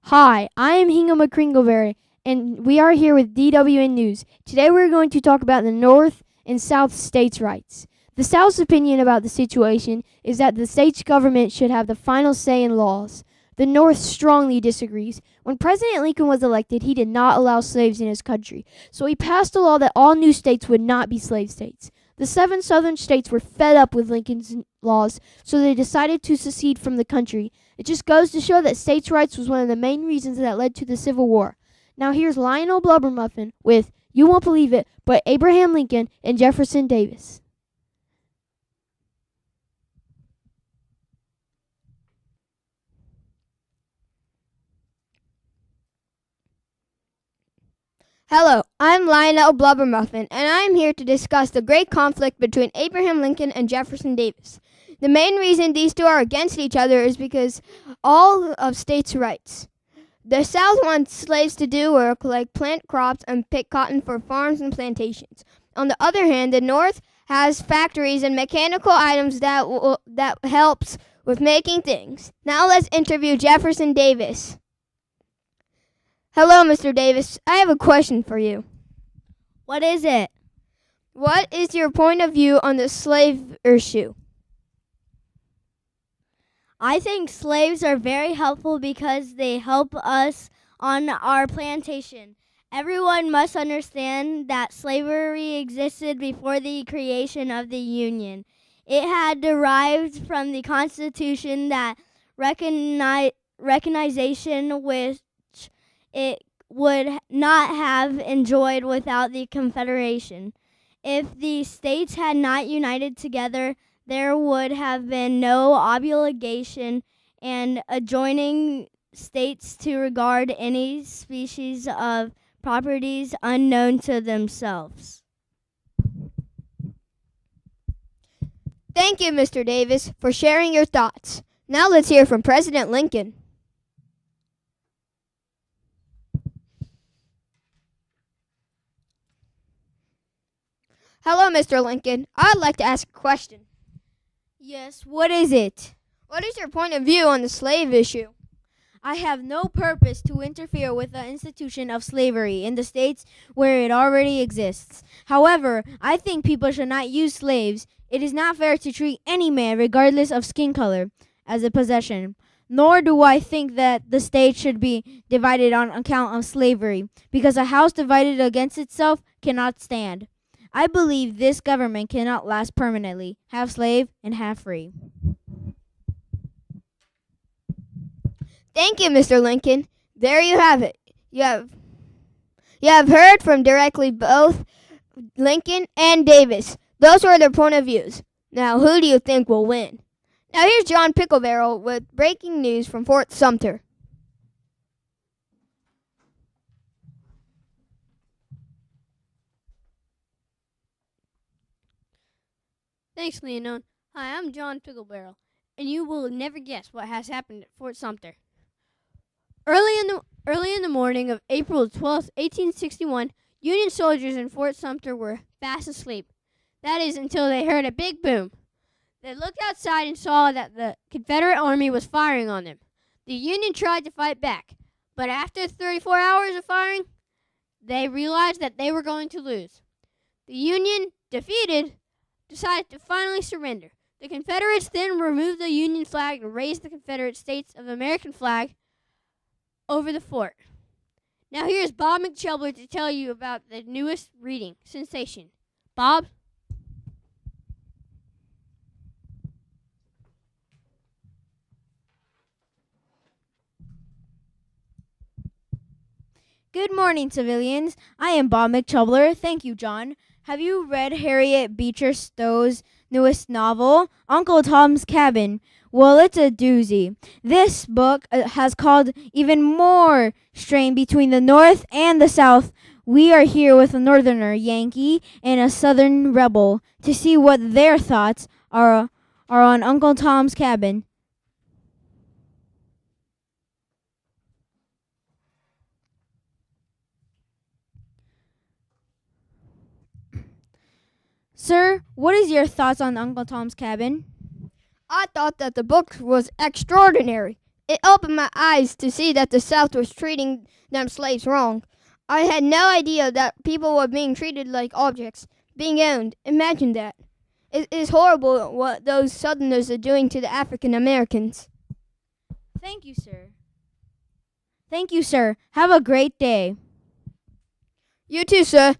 Hi, I am Hingham McCringleberry, and we are here with DWN News. Today we're going to talk about the North and South states' rights. The South's opinion about the situation is that the state's government should have the final say in laws. The North strongly disagrees. When President Lincoln was elected, he did not allow slaves in his country, so he passed a law that all new states would not be slave states. The 7 southern states were fed up with Lincoln's laws, so they decided to secede from the country. It just goes to show that states' rights was one of the main reasons that led to the Civil War. Now here's Lionel Blubbermuffin with You Won't Believe It, but Abraham Lincoln and Jefferson Davis. Hello, I'm Lionel Blubbermuffin, and I am here to discuss the great conflict between Abraham Lincoln and Jefferson Davis. The main reason these two are against each other is because all of states' rights. The South wants slaves to do work like plant crops and pick cotton for farms and plantations. On the other hand, the North has factories and mechanical items that helps with making things. Now let's interview Jefferson Davis. Hello, Mr. Davis. I have a question for you. What is it? What is your point of view on the slave issue? I think slaves are very helpful because they help us on our plantation. Everyone must understand that slavery existed before the creation of the Union. It had derived from the Constitution that recognition which it would not have enjoyed without the Confederation. If the states had not united together, there would have been no obligation and adjoining states to regard any species of properties unknown to themselves. Thank you, Mr. Davis, for sharing your thoughts. Now let's hear from President Lincoln. Hello, Mr. Lincoln. I'd like to ask a question. Yes, what is it? What is your point of view on the slave issue? I have no purpose to interfere with the institution of slavery in the states where it already exists. However, I think people should not use slaves. It is not fair to treat any man, regardless of skin color, as a possession. Nor do I think that the state should be divided on account of slavery, because a house divided against itself cannot stand. I believe this government cannot last permanently, half slave and half free. Thank you, Mr. Lincoln. There you have it. You have heard from directly both Lincoln and Davis. Those were their point of views. Now, who do you think will win? Now, here's John Picklebarrel with breaking news from Fort Sumter. Thanks, Leonone. Hi, I'm John Picklebarrel, and you will never guess what has happened at Fort Sumter. Early in the morning of April 12, 1861, Union soldiers in Fort Sumter were fast asleep. That is until they heard a big boom. They looked outside and saw that the Confederate Army was firing on them. The Union tried to fight back, but after 34 hours of firing, they realized that they were going to lose. The Union, defeated, decided to finally surrender. The Confederates then removed the Union flag and raised the Confederate States of American flag over the fort. Now here's Bob McChelbler to tell you about the newest reading sensation. Bob? Good morning, civilians. I am Bob McChelbler. Thank you, John. Have you read Harriet Beecher Stowe's newest novel, Uncle Tom's Cabin? Well, it's a doozy. This book has caused even more strain between the North and the South. We are here with a Northerner Yankee and a Southern rebel to see what their thoughts are on Uncle Tom's Cabin. Sir, what is your thoughts on Uncle Tom's Cabin? I thought that the book was extraordinary. It opened my eyes to see that the South was treating them slaves wrong. I had no idea that people were being treated like objects, being owned. Imagine that. It is horrible what those Southerners are doing to the African Americans. Thank you, sir. Thank you, sir. Have a great day. You too, sir.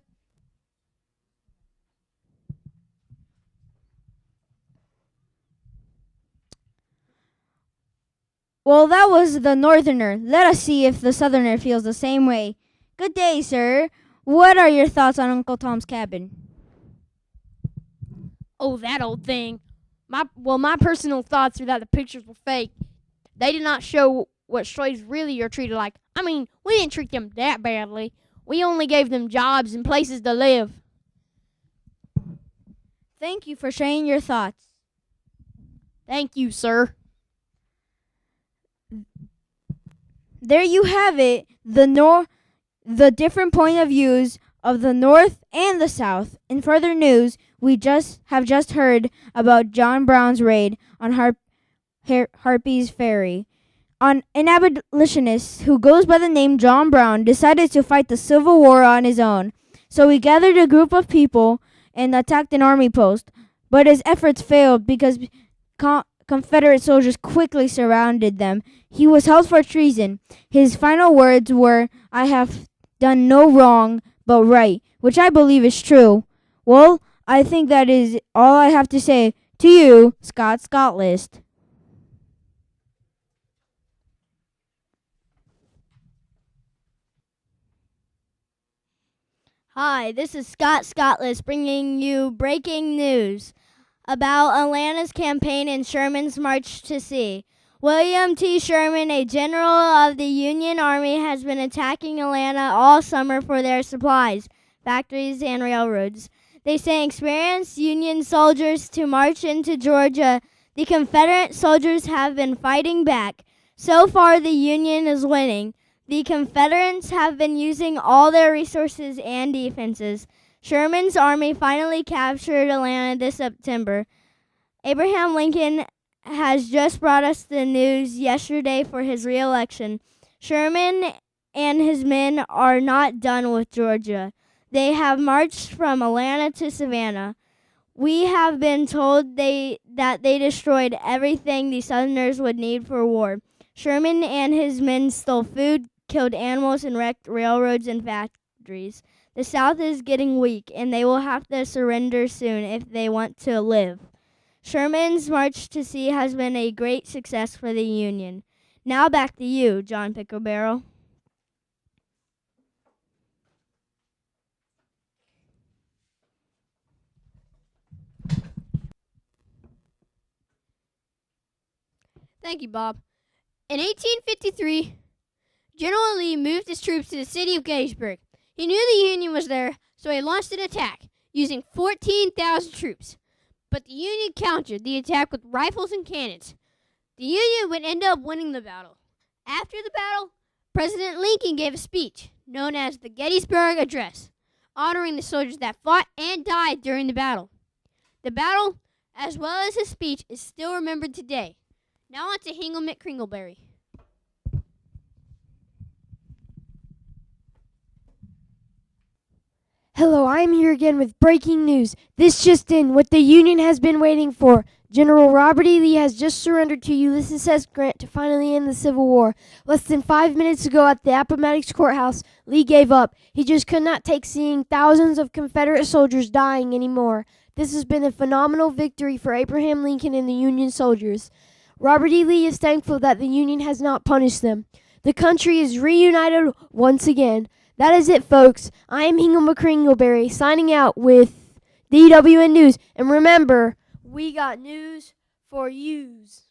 Well, that was the northerner. Let us see if the southerner feels the same way. Good day, sir. What are your thoughts on Uncle Tom's Cabin? Oh, that old thing. My personal thoughts are that the pictures were fake. They did not show what slaves really are treated like. I mean, we didn't treat them that badly. We only gave them jobs and places to live. Thank you for sharing your thoughts. Thank you, sir. There you have it, the different point of views of the North and the South. In further news, we have just heard about John Brown's raid on Harpy's Ferry. An abolitionist who goes by the name John Brown decided to fight the Civil War on his own. So he gathered a group of people and attacked an army post. But his efforts failed because Confederate soldiers quickly surrounded them. He was held for treason. His final words were, "I have done no wrong but right," which I believe is true. Well, I think that is all I have to say to you, Scott Scottlist. Hi, this is Scott Scottless bringing you breaking news about Atlanta's campaign and Sherman's march to sea. William T. Sherman, a general of the Union Army, has been attacking Atlanta all summer for their supplies, factories, and railroads. They sent experienced Union soldiers to march into Georgia. The Confederate soldiers have been fighting back. So far, the Union is winning. The Confederates have been using all their resources and defenses. Sherman's army finally captured Atlanta this September. Abraham Lincoln has just brought us the news yesterday for his re-election. Sherman and his men are not done with Georgia. They have marched from Atlanta to Savannah. We have been told that they destroyed everything the Southerners would need for war. Sherman and his men stole food, killed animals, and wrecked railroads and factories. The South is getting weak, and they will have to surrender soon if they want to live. Sherman's march to sea has been a great success for the Union. Now back to you, John Picklebarrel. Thank you, Bob. In 1853, General Lee moved his troops to the city of Gettysburg. He knew the Union was there, so he launched an attack using 14,000 troops. But the Union countered the attack with rifles and cannons. The Union would end up winning the battle. After the battle, President Lincoln gave a speech known as the Gettysburg Address, honoring the soldiers that fought and died during the battle. The battle, as well as his speech, is still remembered today. Now on to Hingle McCringleberry. Hello, I am here again with breaking news. This just in, what the Union has been waiting for. General Robert E. Lee has just surrendered to Ulysses S. Grant to finally end the Civil War. Less than 5 minutes ago at the Appomattox Courthouse, Lee gave up. He just could not take seeing thousands of Confederate soldiers dying anymore. This has been a phenomenal victory for Abraham Lincoln and the Union soldiers. Robert E. Lee is thankful that the Union has not punished them. The country is reunited once again. That is it, folks. I am Hingle McCringleberry signing out with DWN News. And remember, we got news for yous.